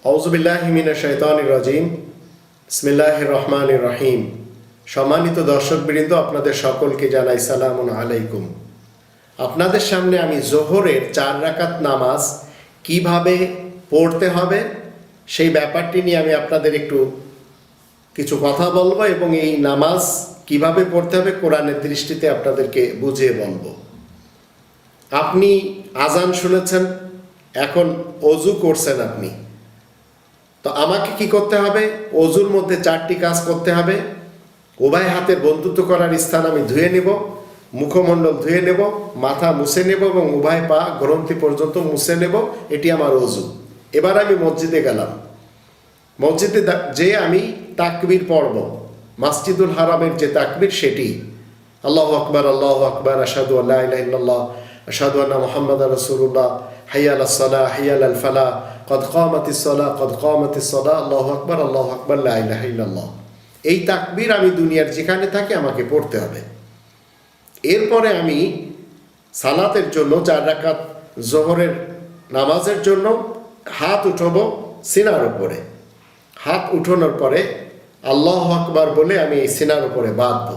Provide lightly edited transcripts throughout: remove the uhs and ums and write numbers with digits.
আউযুবিল্লাহি মিনাশ শাইতানির রাজিম। বিসমিল্লাহির রহমানির রহিম। সম্মানিত দর্শকবৃন্দ, আপনাদের সকলকে জানাই সালামুন আলাইকুম। আপনাদের সামনে আমি জোহরের 4 রাকাত নামাজ কিভাবে পড়তে হবে সেই ব্যাপারটি নিয়ে আমি আপনাদের একটু কিছু কথা বলবো এবং এই নামাজ কিভাবে পড়তে হবে কোরআনের দৃষ্টিতে আপনাদেরকে বুঝিয়ে বলবো। আপনি আজান শুনেছেন, এখন অজু করছেন আপনি, তো আমাকে কি করতে হবে? অজুর মধ্যে 4টি কাজ করতে হবে। উভয় হাতের বন্ধুত্ব করার স্থান আমি ধুয়ে নেব, মুখমণ্ডল ধুয়ে নেব, মাথা মুছে নেব এবং উভয় পা গ্রন্থি পর্যন্ত মুছে নেব। এটি আমার অজু। এবার আমি মসজিদে গেলাম। মসজিদে যে আমি তাকবীর পড়ব, মসজিদুল হারামের যে তাকবীর সেটি, আল্লাহু আকবার আল্লাহু আকবার, আশহাদু আল্লা ইলাহা ইল্লাল্লাহ, আশহাদু আন্না মুহাম্মাদার রাসূলুল্লাহ, হাইয়া আলাস সালাহ, হাইয়া আলাল ফালাহ, কদ কামাতিস সালাহ, কদ কামাতিস সালাহ, আল্লাহু আকবার, লা ইলাহা ইল্লাল্লাহ। এই তাকবীর আমি দুনিয়ার যেখানে থাকি আমাকে পড়তে হবে। এরপরে আমি সালাতের জন্য 4 রাকাত জোহরের নামাজের জন্য হাত উঠাবো সিনার উপরে। হাত উঠানোর পরে আল্লাহু আকবার বলে আমি এই সিনার উপরে বাঁধব।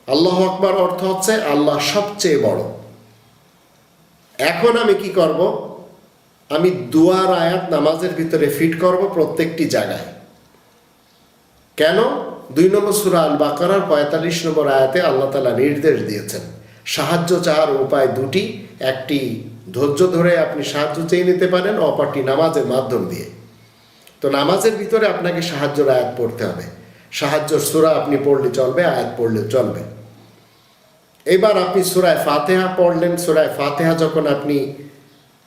আল্লাহু আকবার অর্থ হচ্ছে আল্লাহ সবচেয়ে বড়। এখন আমি কি করব? আমি দুয়ার আয়াত নামাজের ভিতরে ফিট করব প্রত্যেকটি জায়গায়। কেন? 2 নম্বর সূরা আল বাকারার 45 নম্বর আয়াতে আল্লাহ তাআলা নির্দেশ দিয়েছেন সাহায্য চাওয়ার উপায় দুটি। একটি ধৈর্য ধরে আপনি সাহায্য চেয়ে নিতে পারেন, অপরটি নামাজের মাধ্যম দিয়ে। তো নামাজের ভিতরে আপনাকে সাহায্যের আয়াত পড়তে হবে। সাহায্যের সূরা আপনি পড়লে চলবে, আয়াত পড়লেও চলবে। এবার আপনি সূরা ফাতিহা পড়লেন। সূরা ফাতিহা যখন আপনি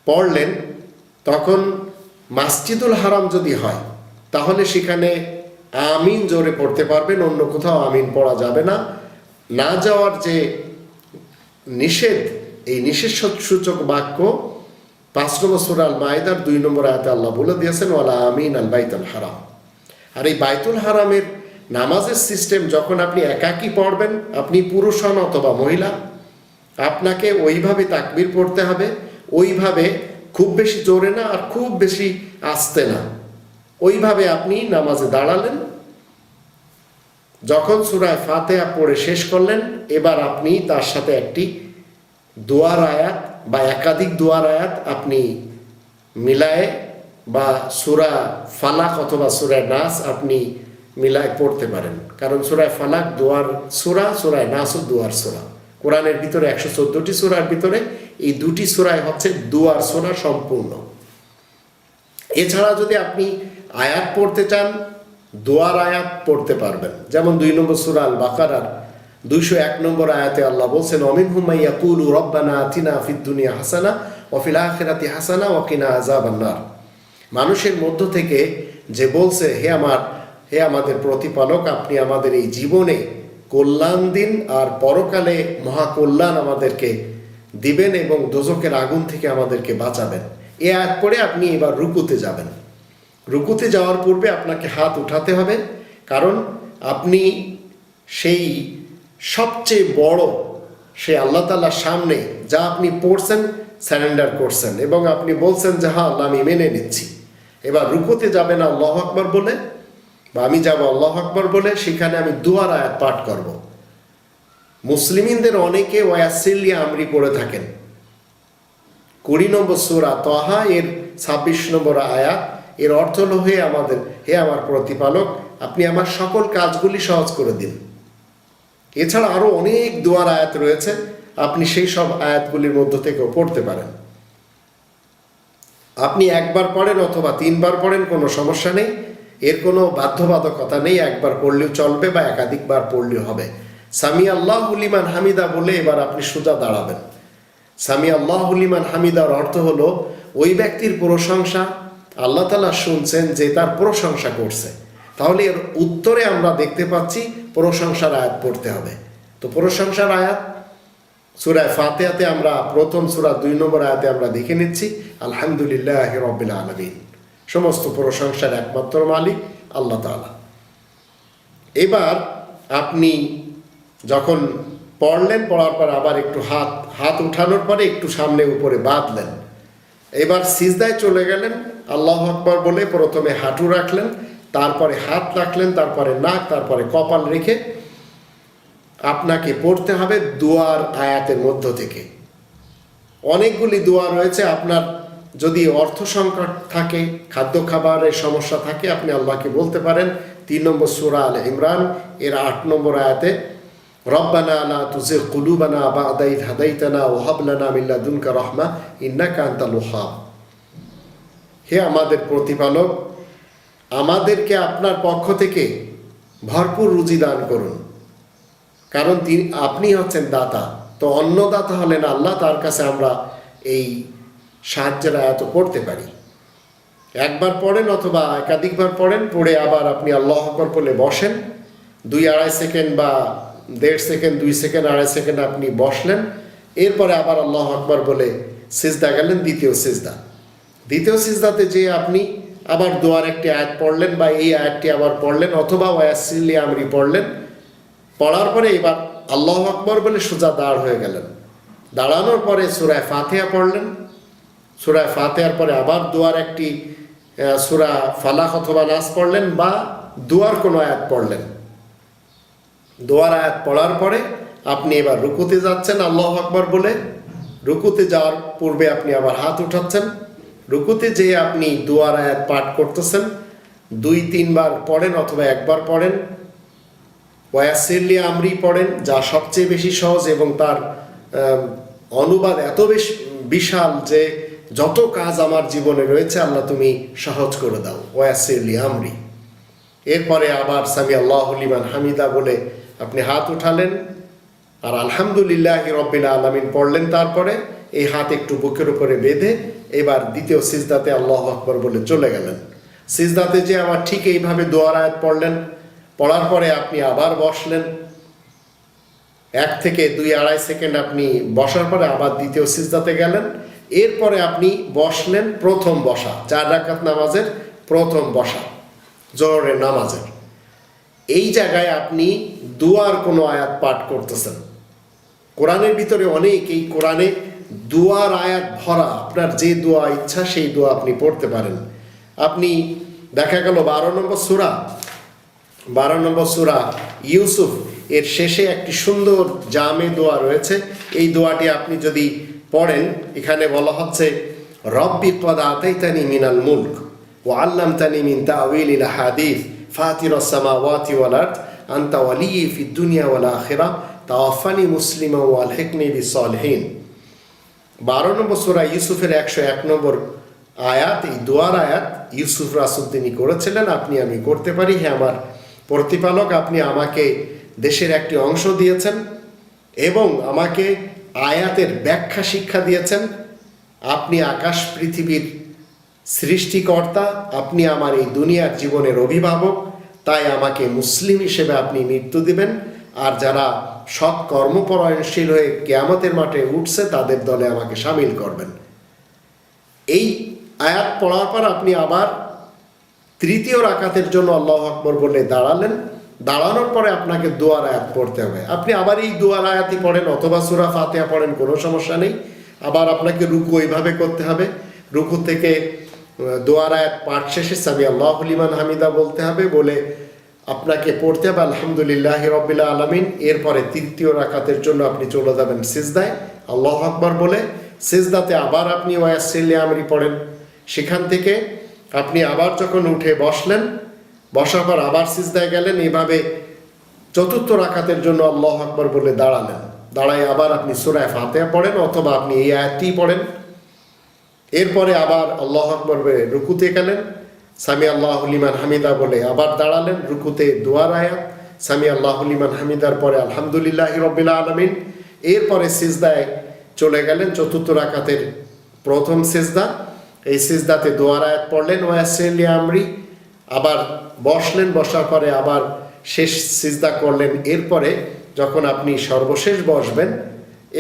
পড়লেন তখন মসজিদুল হারাম যদি হয় তাহলে সেখানে আমিন জোরে পড়তে পারবেন, অন্য কোথাও আমিন পড়া যাবে না। না যাওয়ার যে নিষেধ, এই নিষেধ সূচক বাক্য 5 নম্বর সূরা আল মাইদার 2 নম্বর আয়াতে আল্লাহ বলে দিয়েছেন ওয়ালা আমিন আল বাইতুল হারাম। আর এই বাইতুল হারামের নামাজের সিস্টেম যখন আপনি একাকী পড়বেন, আপনি পুরুষ হন অথবা মহিলা, আপনাকে ওইভাবে তাকবীর পড়তে হবে। ওইভাবে খুব বেশি জোরে না আর খুব বেশি আস্তে না, ওইভাবে আপনি নামাজে দাঁড়ালেন। যখন সূরা ফাতিহা পড়ে শেষ করলেন, এবার আপনি তার সাথে একটি দোয়ার আয়াত বা একাধিক দোয়ার আয়াত আপনি মিলায়ে বা সূরা ফালাক অথবা সূরা নাস আপনি মিলায় পড়তে পারেন। কারণ সূরা ফালাক দোয়ার সূরা, সূরা নাসও দোয়ার সূরা। কোরআনের ভিতরে 114টি সূরার ভিতরে এই 2টি সূরাই হচ্ছে দোয়ার সূরা সম্পূর্ণ। এছাড়া যদি আপনি আয়াত পড়তে চান, দোয়ার আয়াত পড়তে পারবেন। যেমন 2 নম্বর সূরা আল বাকারার 201 নম্বর আয়াতে আল্লাহ বলছেন অমিনহুম মান ইয়াকুলু রব্বানা আতিনা ফিদ দুনিয়া হাসানা ওয়া ফিল আখিরাতি হাসানা ওয়া কিনা আযাবান নার। মানুষের মধ্য থেকে যে বলছে হে আমাদের প্রতিপালক, আপনি আমাদের এই জীবনে কল্যাণ দিন আর পরকালে মহাকল্যাণ আমাদেরকে দিবেন এবং দোজখের আগুন থেকে আমাদেরকে বাঁচাবেন। এই আয়াত পড়ে আপনি এবার রুকুতে যাবেন। রুকুতে যাওয়ার পূর্বে আপনাকে হাত উঠাতে হবে, কারণ আপনি সেই সবচেয়ে বড় সেই আল্লাহ তাআলার সামনে যা আপনি পড়ছেন স্যারেন্ডার করছেন এবং আপনি বলছেন যে হ্যাঁ আল্লাহ আমি মেনে নিচ্ছি। এবার রুকুতে যাবেন আল্লাহু আকবার বলে, বা আমি যাব আল্লাহু আকবার বলে, সেখানে আমি দুয়ার আয়াত পাঠ করব। মুসলিমিনদের অনেকে ওয়াসিল্লি আমরি পড়ে থাকেন। 20 নম্বর সূরা তাহা এর 26 নম্বর আয়াত, এর অর্থ হলো হে আমার প্রতিপালক, আপনি আমার সকল কাজগুলি সহজ করে দিন। এছাড়া আরো অনেক দোয়ার আয়াত রয়েছে, আপনি সেই সব আয়াতগুলির মধ্য থেকেও পড়তে পারেন। আপনি একবার পড়েন অথবা 3 বার পড়েন, কোনো সমস্যা নেই। এর কোনো বাধ্যবাধকতা নেই, একবার পড়লেও চলবে বা একাধিকবার পড়লেও হবে। সামি আল্লাহু লিমান হামিদা বলে এবার আপনি সোজা দাঁড়াবেন। সামি আল্লাহু লিমান হামিদার অর্থ হলো ওই ব্যক্তির প্রশংসা আল্লাহ তাআলা শুনছেন যে তার প্রশংসা করছে। তাহলে এর উত্তরে আমরা দেখতে পাচ্ছি প্রশংসার আয়াত পড়তে হবে। তো প্রশংসার আয়াত সূরা ফাতিহাতে আমরা প্রথম সূরা 2 নম্বর আয়াতে আমরা দেখে নিচ্ছি আলহামদুলিল্লাহি রাব্বিল আলামিন। সমস্ত প্রশংসার একমাত্র মালিক আল্লাহ তাআলা। এবার আপনি যখন পড়লেন, পড়ার পর আবার একটু হাত উঠানোর পরে একটু সামনে উপরে বাঁধলেন এবার সিজদায় চলে গেলেন, আল্লাহু আকবার বলে প্রথমে হাঁটু রাখলেন, তারপরে হাত রাখলেন, তারপরে নাক, তারপরে কপাল রেখে আপনাকে পড়তে হবে দুয়ার আয়াতের মধ্য থেকে। অনেকগুলি দোয়া রয়েছে। আপনার যদি অর্থ সংকট থাকে, খাদ্য খাবারের সমস্যা থাকে, আপনি আল্লাহকে বলতে পারেন 3 নম্বর সূরা আলে ইমরান এর 8 নম্বর আয়াতে, রব্বানা লা তুজিগ কুলুবানা বা'দা ইয হাদাইতানা ওয়া হাব লানা মিন লাদুনকা রাহমা ইন্নাকা আনতাল ওয়াহ্হাব। হে আমাদের প্রতিপালক, আমাদেরকে আপনার পক্ষ থেকে ভরপুর রুজি দান করুন, কারণ আপনি হচ্ছেন দাতা। তো অন্নদাতা হলেন আল্লাহ, তার কাছে আমরা এই সাহায্যের আয়াত পড়তে পারি। একবার পড়েন অথবা একাধিকবার পড়েন, পড়ে আবার আপনি আল্লাহু আকবার বলে বসেন। 2-2.5 সেকেন্ড বা 1.5 সেকেন্ড, 2 সেকেন্ড, 2.5 সেকেন্ড আপনি বসলেন। এরপরে আবার আল্লাহু আকবার বলে সিজদা গেলেন, দ্বিতীয় সিজদাতে যে আপনি আবার দোয়ার একটি আয়াত পড়লেন বা এই আয়াতটি আবার পড়লেন, অথবা ওয়াসিলি আমরি পড়লেন। পড়ার পরে এবার আল্লাহু আকবার বলে সোজা দাঁড় হয়ে গেলেন। দাঁড়ানোর পরে সূরা ফাতিহা পড়লেন। সূরা ফাতিহার পরে আবার দোয়ার একটি সূরা ফালাক অথবা নাস পড়লেন বা দোয়ার কোনো আয়াত পড়লেন। দোয়ার আয়াত পড়ার পরে আপনি এবার রুকুতে যাচ্ছেন আল্লাহু আকবার বলে। রুকুতে যাওয়ার পূর্বে আপনি আবার হাত উঠাচ্ছেন। রুকুতে যেয়ে আপনি দোয়ার আয়াত পাঠ করতেছেন, 2-3 বার পড়েন অথবা একবার পড়েন। ওয়াসিলি আমরি পড়েন, যা সবচেয়ে বেশি সহজ এবং তার অনুবাদ এত বেশি বিশাল যে যত কাজ আমার জীবনে রয়েছে আল্লাহ তুমি সহজ করে দাও, ওয়াসিলি আমরি। এরপরে আবার সামি আল্লাহু লিমান হামিদা বলে আপনি হাত উঠালেন আর আলহামদুলিল্লাহি রাব্বিল আলামিন পড়লেন। তারপরে এই হাত একটু বুকের উপরে বেঁধে এবার দ্বিতীয় সিজদাতে আল্লাহু আকবার বলে চলে গেলেন। সিজদাতে যে আবার ঠিক এইভাবে দোয়ার আয়াত পড়লেন। পড়ার পরে আপনি আবার বসলেন। 1 থেকে 2-2.5 সেকেন্ড আপনি বসার পরে আবার দ্বিতীয় সিজদাতে গেলেন। এরপরে আপনি বসলেন প্রথম বসা, 4 রাকাত নামাজের প্রথম বসা, জোহরের নামাজের। এই জায়গায় আপনি দুয়ার কোনো আয়াত পাঠ করতেছেন। কোরআনের ভিতরে অনেক, এই কোরআনে দুয়ার আয়াত ভরা। আপনার যে দোয়া ইচ্ছা সেই দোয়া আপনি পড়তে পারেন। আপনি দেখা গেল 12 নম্বর সূরা ইউসুফ এর শেষে একটি সুন্দর জামে দোয়া রয়েছে। এই দোয়াটি আপনি যদি পড়েন, এখানে বলা হচ্ছে রব্বি কদ আতাইতানি মিনাল মুলক ওয়া আল্লামতানি মিন তাওয়িলিল হাদিস ফাতিরাস সামাওয়াতি ওয়াল আরদ আনতা ওয়ালিয়্যি ফিদ দুনিয়া ওয়াল আখিরাহ তাওয়াফানি মুসলিমা ওয়া আলহিকনি বিসসালিহিন। 12 নম্বর সূরা ইউসুফের 101 নম্বর আয়াত, এই দোয়ার আয়াত ইউসুফ রাসূল তিনি করেছিলেন। আপনি আমি করতে পারি। হে আমার প্রতিপালক, আপনি আমাকে দেশের একটি অংশ দিয়েছেন এবং আমাকে আয়াতের ব্যাখ্যা শিক্ষা দিয়েছেন। আপনি আকাশ পৃথিবীর সৃষ্টিকর্তা, আপনি আমার এই দুনিয়ার জীবনের অভিভাবক, তাই আমাকে মুসলিম হিসেবে আপনি মৃত্যু দিবেন। আর যারা সৎ কর্মপরায়ণশীল হয়ে কিয়ামতের মাঠে উঠছে তাদের দলে আমাকে সামিল করবেন। এই আয়াত পড়ার পর আপনি আবার তৃতীয় রাকাতের জন্য আল্লাহু আকবার বলে দাঁড়ালেন। দাঁড়ানোর পরে আপনাকে দোয়ার আয়াত পড়তে হবে। আপনি আবার এই দোয়ার আয়াতই পড়েন অথবা সূরা ফাতিহা পড়েন, কোনো সমস্যা নেই। আবার আপনাকে রুকু ওইভাবে করতে হবে। রুকু থেকে দোয়ার আয়াত পাঠ শেষে সামি আল্লাহু লিমান হামিদা বলতে হবে, বলে আপনাকে পড়তে হবে আলহামদুলিল্লাহি রাব্বিল আলামিন। এরপরে তৃতীয় রাকাতের জন্য আপনি চলে যাবেন সিজদায় আল্লাহু আকবার বলে। সিজদাতে আবার আপনি ওয়াসিলি আমরি পড়েন। সেখান থেকে আপনি আবার যখন উঠে বসলেন, বসার পর আবার সিজদায় গেলেন। এইভাবে চতুর্থ রাকাতের জন্য আল্লাহু আকবার বলে দাঁড়ালেন। দাঁড়ায় আবার আপনি সূরা ফাতিহা পড়েন অথবা আপনি এই আয়াতটি পড়েন। এরপরে আবার আল্লাহু আকবার বলে রুকুতে গেলেন, সামি আল্লাহু লিমান হামিদা বলে আবার দাঁড়ালেন। রুকুতে দোয়ার আয়াত, সামি আল্লাহু লিমান হামিদার পরে আলহামদুলিল্লাহি রাব্বিল আলামিন। এরপরে সিজদায় চলে গেলেন, চতুর্থ রাকাতের প্রথম সিজদা। এই সিজদাতে দোয়ার আয়াত পড়লেন ওয়াসিলি আমরি। আবার বসলেন, বসার পরে আবার শেষ সিজদা করলেন। এরপরে যখন আপনি সর্বশেষ বসবেন,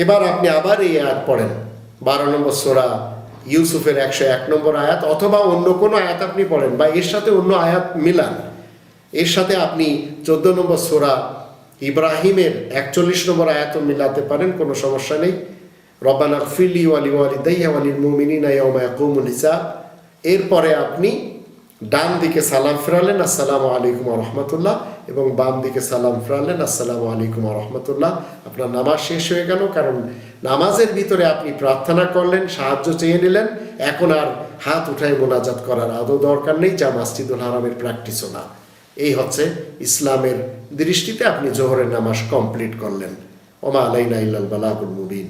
এবার আপনি আবার এই আয়াত পড়েন, 12 নম্বর সূরা ইউসুফের 101 নম্বর আয়াত, অথবা অন্য কোনো আয়াত আপনি পড়েন বা এর সাথে অন্য আয়াত মিলান। এর সাথে আপনি 14 নম্বর সূরা ইব্রাহিমের 41 নম্বর আয়াতও মিলাতে পারেন, কোনো সমস্যা নেই। রব্বানা গফিরলি ওয়া লিওয়ালিদাইয়া ওয়া লিল মুমিনিনা ইয়াওমা ইয়াকুমুল হিসাব। এরপরে আপনি ডান দিকে সালাম ফেরালেন আসসালামু আলাইকুম ওয়া রাহমাতুল্লাহ, এবং বাম দিকে সালাম ফেরালেন আসসালামু আলাইকুম ওয়া রাহমাতুল্লাহ। আপনার নামাজ শেষ হয়ে গেল। কারণ নামাজের ভিতরে আপনি প্রার্থনা করলেন, সাহায্য চেয়ে নিলেন, এখন আর হাত উঠায় মোনাজাত করার আদৌ দরকার নেই, যা মসজিদুল হারামের প্র্যাকটিসও না। এই হচ্ছে ইসলামের দৃষ্টিতে আপনি জোহরের নামাজ কমপ্লিট করলেন। ওমা আলাইনা ইল্লাল বালাগুল মুবিন।